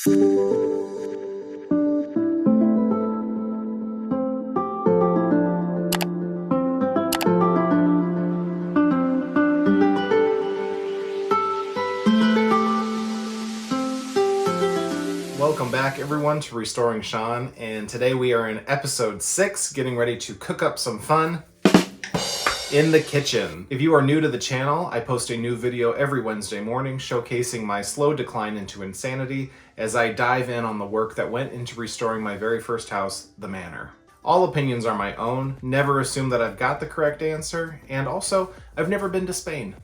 Welcome back everyone to Restoring Sean, and today we are in episode 6, getting ready to cook up some fun in the kitchen. If you are new to the channel, I post a new video every Wednesday morning showcasing my slow decline into insanity as I dive in on the work that went into restoring my very first house, the Manor. All opinions are my own, never assume that I've got the correct answer, and also, I've never been to Spain.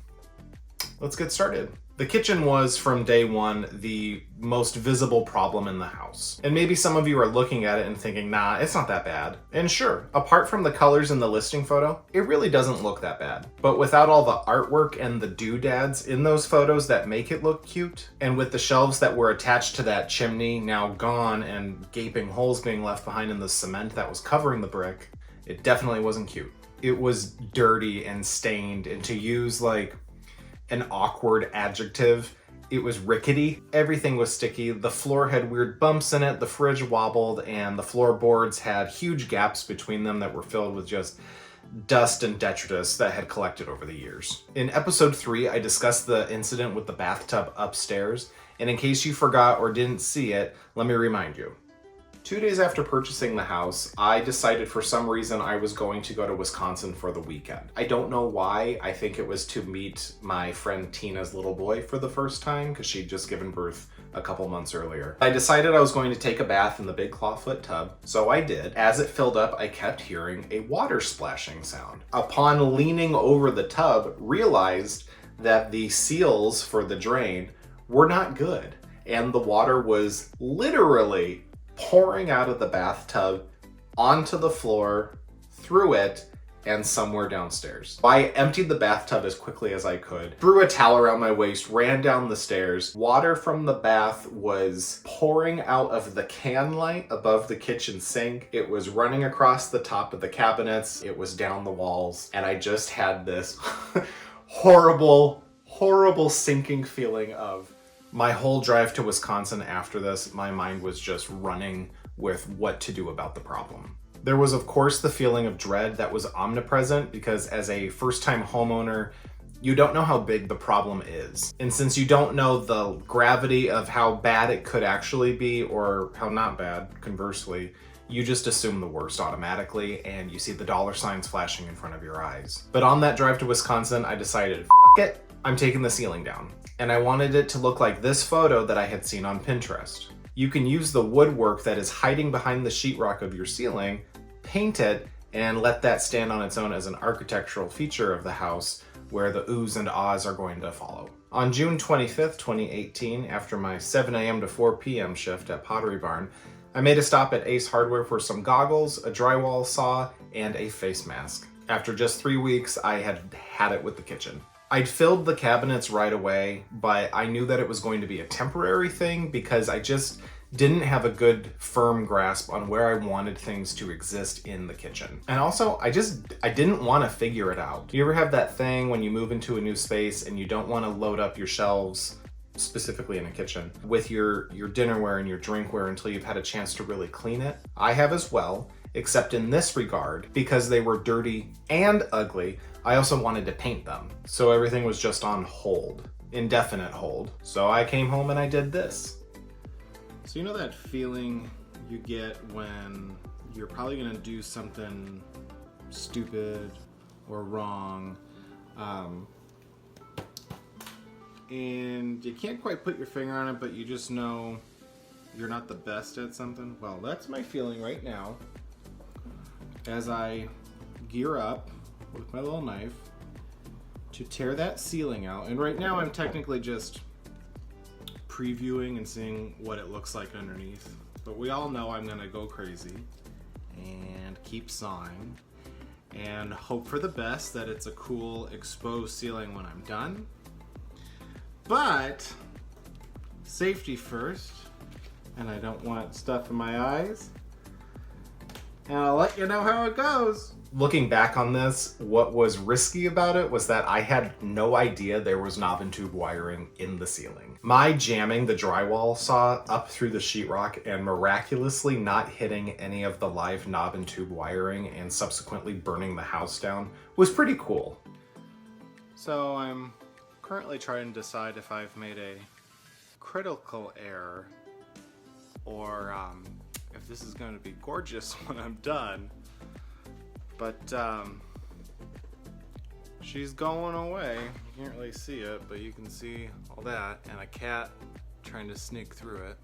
Let's get started. The kitchen was, from day one, the most visible problem in the house. And maybe some of you are looking at it and thinking, nah, it's not that bad. And sure, apart from the colors in the listing photo, it really doesn't look that bad. But without all the artwork and the doodads in those photos that make it look cute, and with the shelves that were attached to that chimney now gone and gaping holes being left behind in the cement that was covering the brick, it definitely wasn't cute. It was dirty and stained, and to use like an awkward adjective, it was rickety. Everything was sticky. The floor had weird bumps in it, the fridge wobbled, and the floorboards had huge gaps between them that were filled with just dust and detritus that had collected over the years. In episode 3, I discussed the incident with the bathtub upstairs, and in case you forgot or didn't see it, let me remind you. 2 days after purchasing the house, I decided for some reason I was going to go to Wisconsin for the weekend. I don't know why. I think it was to meet my friend Tina's little boy for the first time because she'd just given birth a couple months earlier. I decided I was going to take a bath in the big clawfoot tub, so I did. As it filled up, I kept hearing a water splashing sound. Upon leaning over the tub, realized that the seals for the drain were not good, and the water was literally pouring out of the bathtub onto the floor, through it, and somewhere downstairs. I emptied the bathtub as quickly as I could, threw a towel around my waist, ran down the stairs. Water from the bath was pouring out of the can light above the kitchen sink. It was running across the top of the cabinets. It was down the walls. And I just had this horrible, horrible sinking feeling of my whole drive to Wisconsin after this. My mind was just running with what to do about the problem. There was, of course, the feeling of dread that was omnipresent because as a first-time homeowner, you don't know how big the problem is. And since you don't know the gravity of how bad it could actually be or how not bad, conversely, you just assume the worst automatically and you see the dollar signs flashing in front of your eyes. But on that drive to Wisconsin, I decided, F it, I'm taking the ceiling down. And I wanted it to look like this photo that I had seen on Pinterest. You can use the woodwork that is hiding behind the sheetrock of your ceiling, paint it, and let that stand on its own as an architectural feature of the house where the oohs and ahs are going to follow. On June 25th, 2018, after my 7 a.m. to 4 p.m. shift at Pottery Barn, I made a stop at Ace Hardware for some goggles, a drywall saw, and a face mask. After just 3 weeks, I had had it with the kitchen. I'd filled the cabinets right away, but I knew that it was going to be a temporary thing because I just didn't have a good firm grasp on where I wanted things to exist in the kitchen. And also, I didn't want to figure it out. You ever have that thing when you move into a new space and you don't want to load up your shelves, specifically in a kitchen, with your dinnerware and your drinkware until you've had a chance to really clean it? I have as well, except in this regard, because they were dirty and ugly, I also wanted to paint them. So everything was just on hold, indefinite hold. So I came home and I did this. So you know that feeling you get when you're probably gonna do something stupid or wrong, and you can't quite put your finger on it, but you just know you're not the best at something? Well, that's my feeling right now as I gear up with my little knife to tear that ceiling out. And right now I'm technically just previewing and seeing what it looks like underneath. But we all know I'm gonna go crazy and keep sawing and hope for the best that it's a cool exposed ceiling when I'm done. But safety first, and I don't want stuff in my eyes. And I'll let you know how it goes. Looking back on this, what was risky about it was that I had no idea there was knob and tube wiring in the ceiling. My jamming the drywall saw up through the sheetrock and miraculously not hitting any of the live knob and tube wiring and subsequently burning the house down was pretty cool. So I'm currently trying to decide if I've made a critical error or if this is going to be gorgeous when I'm done. But she's going away. You can't really see it, but you can see all that, and a cat trying to sneak through it.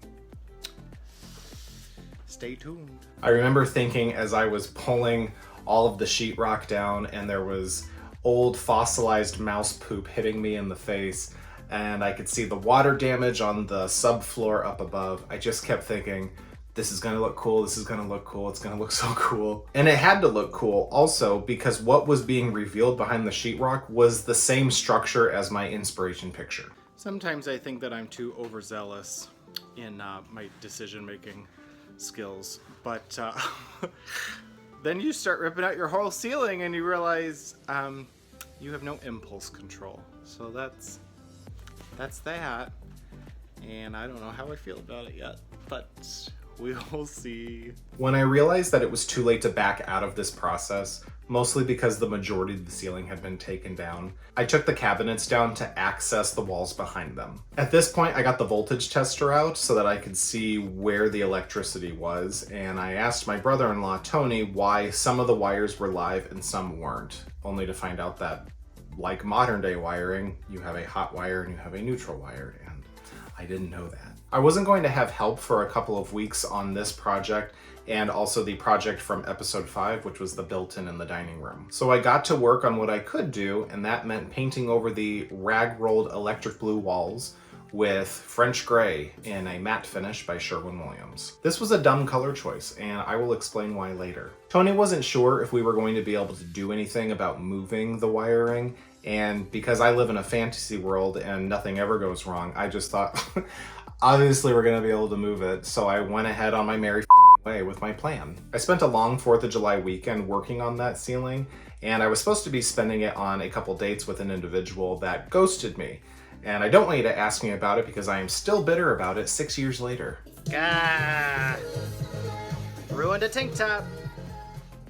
Stay tuned. I remember thinking as I was pulling all of the sheetrock down and there was old fossilized mouse poop hitting me in the face, and I could see the water damage on the subfloor up above. I just kept thinking, this is gonna look cool, this is gonna look cool, it's gonna look so cool. And it had to look cool also because what was being revealed behind the sheetrock was the same structure as my inspiration picture. Sometimes I think that I'm too overzealous in my decision-making skills, but then you start ripping out your whole ceiling and you realize you have no impulse control. So that's that, and I don't know how I feel about it yet, but we will see. When I realized that it was too late to back out of this process, mostly because the majority of the ceiling had been taken down, I took the cabinets down to access the walls behind them. At this point, I got the voltage tester out so that I could see where the electricity was, and I asked my brother-in-law, Tony, why some of the wires were live and some weren't, only to find out that, like modern day wiring, you have a hot wire and you have a neutral wire, and I didn't know that. I wasn't going to have help for a couple of weeks on this project and also the project from episode 5, which was the built-in in the dining room. So I got to work on what I could do, and that meant painting over the rag-rolled electric blue walls with French gray in a matte finish by Sherwin-Williams. This was a dumb color choice, and I will explain why later. Tony wasn't sure if we were going to be able to do anything about moving the wiring, and because I live in a fantasy world and nothing ever goes wrong, I just thought, obviously we're gonna be able to move it, so I went ahead on my merry way with my plan. I spent a long 4th of July weekend working on that ceiling, and I was supposed to be spending it on a couple dates with an individual that ghosted me. And I don't want you to ask me about it because I am still bitter about it 6 years later. Ah, ruined a tank top.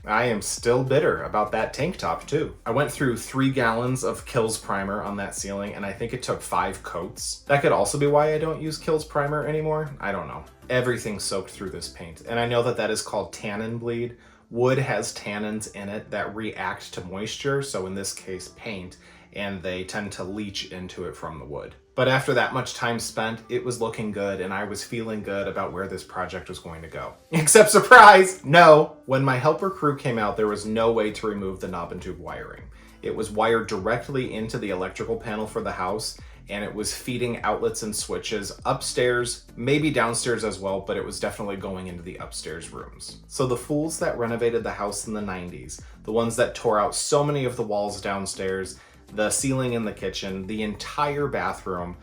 I am still bitter about that tank top too. I went through 3 gallons of Kills primer on that ceiling, and I think it took 5 coats. That could also be why I don't use Kills primer anymore. I don't know. Everything soaked through this paint, and I know that that is called tannin bleed. Wood has tannins in it that react to moisture, so in this case paint, and they tend to leach into it from the wood. But after that much time spent, it was looking good and I was feeling good about where this project was going to go. Except surprise, no! When my helper crew came out, there was no way to remove the knob and tube wiring. It was wired directly into the electrical panel for the house, and it was feeding outlets and switches upstairs, maybe downstairs as well, but it was definitely going into the upstairs rooms. So the fools that renovated the house in the 90s, the ones that tore out so many of the walls downstairs, the ceiling in the kitchen, the entire bathroom,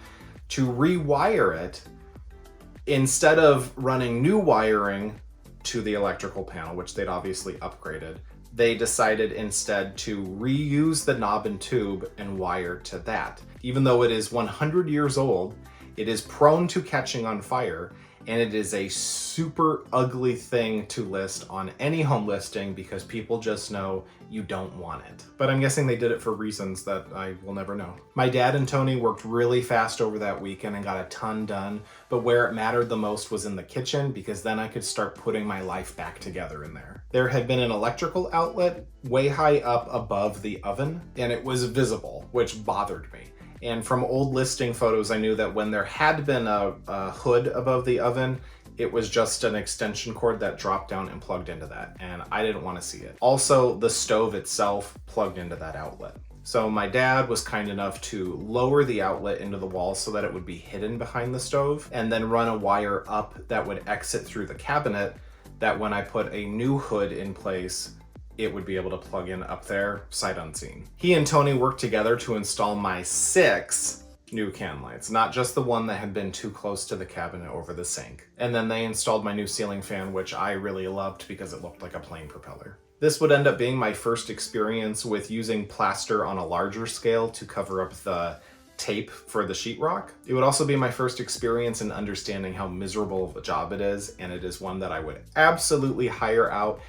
to rewire it, instead of running new wiring to the electrical panel, which they'd obviously upgraded, they decided instead to reuse the knob and tube and wire to that. Even though it is 100 years old, it is prone to catching on fire, and it is a super ugly thing to list on any home listing because people just know you don't want it. But I'm guessing they did it for reasons that I will never know. My dad and Tony worked really fast over that weekend and got a ton done, but where it mattered the most was in the kitchen because then I could start putting my life back together in there. There had been an electrical outlet way high up above the oven, and it was visible, which bothered me. And from old listing photos, I knew that when there had been a hood above the oven, it was just an extension cord that dropped down and plugged into that, and I didn't want to see it. Also, the stove itself plugged into that outlet. So my dad was kind enough to lower the outlet into the wall so that it would be hidden behind the stove, and then run a wire up that would exit through the cabinet, that when I put a new hood in place, it would be able to plug in up there, sight unseen. He and Tony worked together to install my 6 new can lights, not just the one that had been too close to the cabinet over the sink. And then they installed my new ceiling fan, which I really loved because it looked like a plane propeller. This would end up being my first experience with using plaster on a larger scale to cover up the tape for the sheetrock. It would also be my first experience in understanding how miserable of a job it is, and it is one that I would absolutely hire out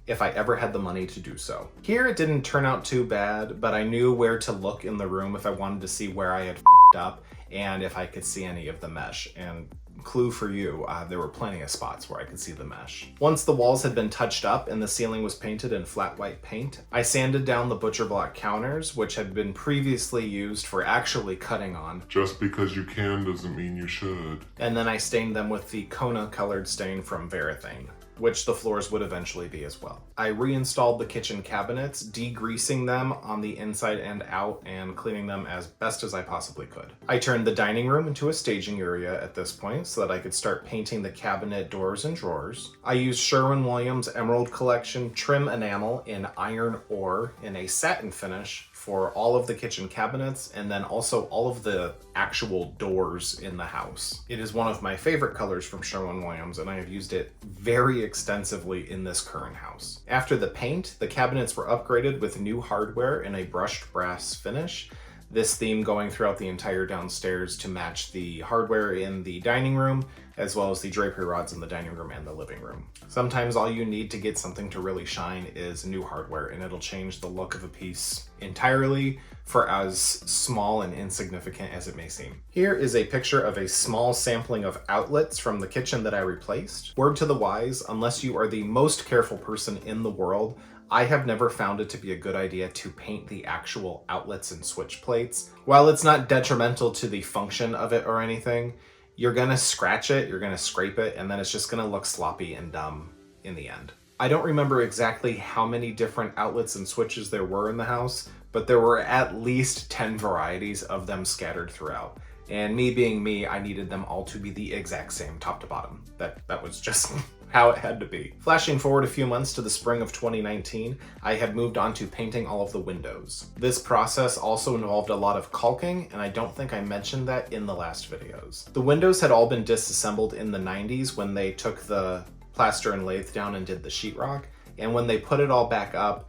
if I ever had the money to do so. Here it didn't turn out too bad, but I knew where to look in the room if I wanted to see where I had f***ed up and if I could see any of the mesh. And clue for you, there were plenty of spots where I could see the mesh. Once the walls had been touched up and the ceiling was painted in flat white paint, I sanded down the butcher block counters, which had been previously used for actually cutting on. Just because you can doesn't mean you should. And then I stained them with the Kona colored stain from Varathane, which the floors would eventually be as well. I reinstalled the kitchen cabinets, degreasing them on the inside and out and cleaning them as best as I possibly could. I turned the dining room into a staging area at this point so that I could start painting the cabinet doors and drawers. I used Sherwin-Williams Emerald Collection trim enamel in iron ore in a satin finish for all of the kitchen cabinets and then also all of the actual doors in the house. It is one of my favorite colors from Sherwin-Williams and I have used it very extensively in this current house. After the paint, the cabinets were upgraded with new hardware and a brushed brass finish. This theme going throughout the entire downstairs to match the hardware in the dining room, as well as the drapery rods in the dining room and the living room. Sometimes all you need to get something to really shine is new hardware, and it'll change the look of a piece entirely for as small and insignificant as it may seem. Here is a picture of a small sampling of outlets from the kitchen that I replaced. Word to the wise, unless you are the most careful person in the world, I have never found it to be a good idea to paint the actual outlets and switch plates. While it's not detrimental to the function of it or anything, you're gonna scratch it, you're gonna scrape it, and then it's just gonna look sloppy and dumb in the end. I don't remember exactly how many different outlets and switches there were in the house, but there were at least 10 varieties of them scattered throughout. And me being me, I needed them all to be the exact same top to bottom. That was just how it had to be. Flashing forward a few months to the spring of 2019, I had moved on to painting all of the windows. This process also involved a lot of caulking, and I don't think I mentioned that in the last videos. The windows had all been disassembled in the 90s when they took the plaster and lathe down and did the sheetrock, and when they put it all back up,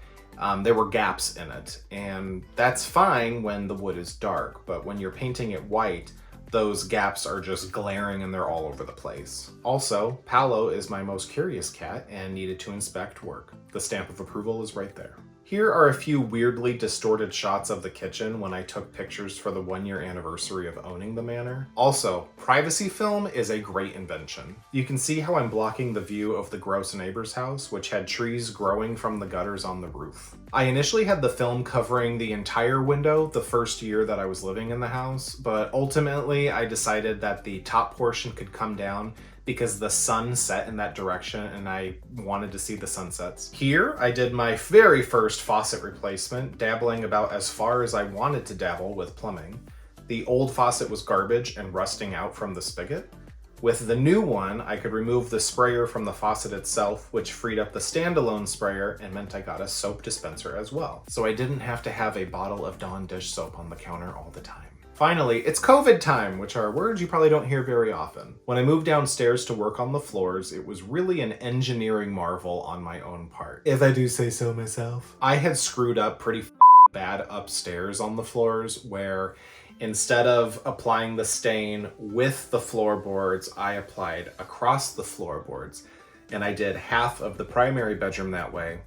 there were gaps in it, and that's fine when the wood is dark, but when you're painting it white, those gaps are just glaring and they're all over the place. Also, Paolo is my most curious cat and needed to inspect work. The stamp of approval is right there. Here are a few weirdly distorted shots of the kitchen when I took pictures for the 1-year anniversary of owning the manor. Also, privacy film is a great invention. You can see how I'm blocking the view of the gross neighbor's house, which had trees growing from the gutters on the roof. I initially had the film covering the entire window the first year that I was living in the house, but ultimately I decided that the top portion could come down because the sun set in that direction and I wanted to see the sunsets. Here, I did my very first faucet replacement, dabbling about as far as I wanted to dabble with plumbing. The old faucet was garbage and rusting out from the spigot. With the new one, I could remove the sprayer from the faucet itself, which freed up the standalone sprayer and meant I got a soap dispenser as well. So I didn't have to have a bottle of Dawn dish soap on the counter all the time. Finally, it's COVID time, which are words you probably don't hear very often. When I moved downstairs to work on the floors, it was really an engineering marvel on my own part, if I do say so myself. I had screwed up pretty bad upstairs on the floors, where instead of applying the stain with the floorboards, I applied across the floorboards. And I did half of the primary bedroom that way,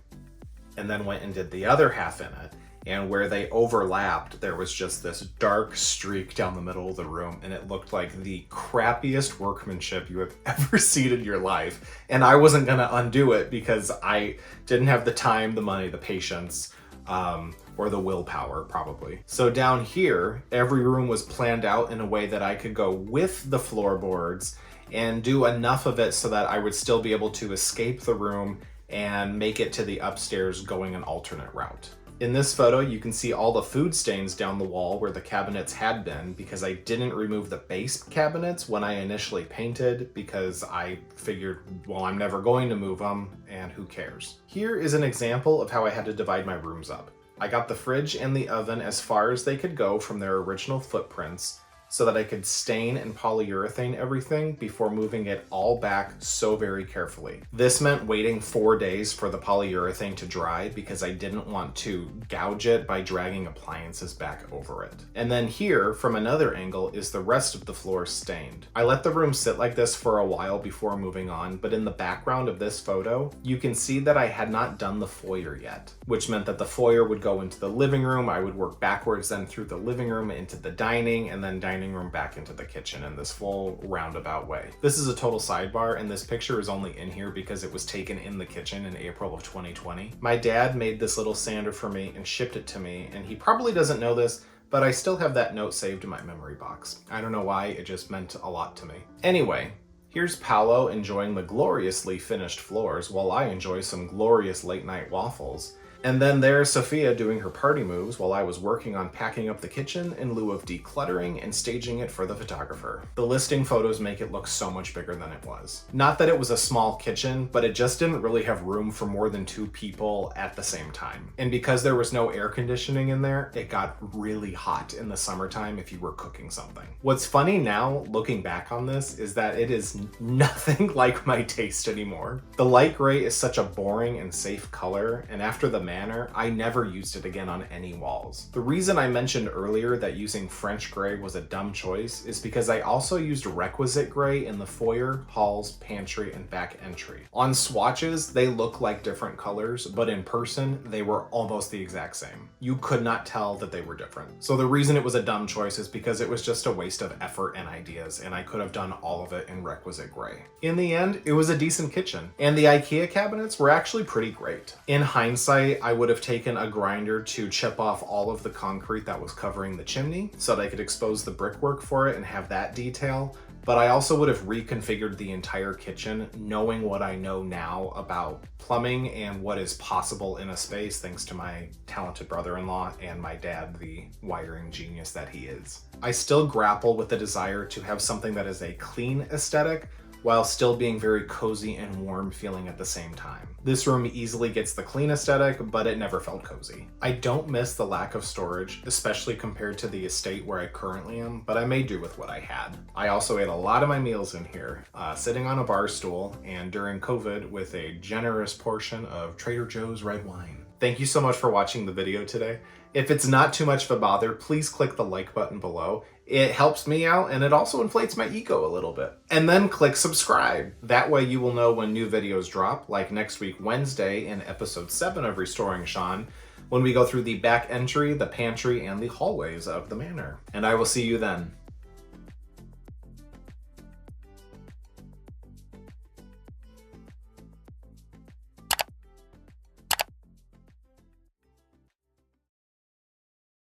and then went and did the other half in it. And where they overlapped, there was just this dark streak down the middle of the room, and it looked like the crappiest workmanship you have ever seen in your life. And I wasn't gonna undo it because I didn't have the time, the money, the patience, or the willpower, probably. So down here, every room was planned out in a way that I could go with the floorboards and do enough of it so that I would still be able to escape the room and make it to the upstairs going an alternate route. In this photo, you can see all the food stains down the wall where the cabinets had been because I didn't remove the base cabinets when I initially painted because I figured, well, I'm never going to move them and who cares. Here is an example of how I had to divide my rooms up. I got the fridge and the oven as far as they could go from their original footprints, so that I could stain and polyurethane everything before moving it all back so very carefully. This meant waiting 4 days for the polyurethane to dry because I didn't want to gouge it by dragging appliances back over it. And then here, from another angle, is the rest of the floor stained. I let the room sit like this for a while before moving on, but in the background of this photo, you can see that I had not done the foyer yet, which meant that the foyer would go into the living room. I would work backwards then through the living room into the dining, and then dining room back into the kitchen in this full roundabout way. This is a total sidebar, and this picture is only in here because it was taken in the kitchen in April of 2020. My dad made this little sander for me and shipped it to me, and he probably doesn't know this, but I still have that note saved in my memory box. I don't know why, it just meant a lot to me. Anyway, here's Paolo enjoying the gloriously finished floors while I enjoy some glorious late night waffles. And then there's Sophia doing her party moves while I was working on packing up the kitchen in lieu of decluttering and staging it for the photographer. The listing photos make it look so much bigger than it was. Not that it was a small kitchen, but it just didn't really have room for more than 2 people at the same time. And because there was no air conditioning in there, it got really hot in the summertime if you were cooking something. What's funny now, looking back on this, is that it is nothing like my taste anymore. The light gray is such a boring and safe color, and after the Manor, I never used it again on any walls. The reason I mentioned earlier that using French gray was a dumb choice is because I also used requisite gray in the foyer, halls, pantry, and back entry. On swatches, they look like different colors, but in person, they were almost the exact same. You could not tell that they were different. So the reason it was a dumb choice is because it was just a waste of effort and ideas, and I could have done all of it in requisite gray. In the end, it was a decent kitchen, and the IKEA cabinets were actually pretty great. In hindsight, I would have taken a grinder to chip off all of the concrete that was covering the chimney so that I could expose the brickwork for it and have that detail. But I also would have reconfigured the entire kitchen knowing what I know now about plumbing and what is possible in a space thanks to my talented brother-in-law and my dad, the wiring genius that he is. I still grapple with the desire to have something that is a clean aesthetic while still being very cozy and warm feeling at the same time. This room easily gets the clean aesthetic, but it never felt cozy. I don't miss the lack of storage, especially compared to the estate where I currently am, but I made do with what I had. I also ate a lot of my meals in here, sitting on a bar stool, and during COVID with a generous portion of Trader Joe's red wine. Thank you so much for watching the video today. If it's not too much of a bother, please click the like button below. It helps me out and it also inflates my ego a little bit. And then click subscribe. That way you will know when new videos drop, like next week Wednesday in episode 7 of Restoring Sean, when we go through the back entry, the pantry, and the hallways of the manor. And I will see you then.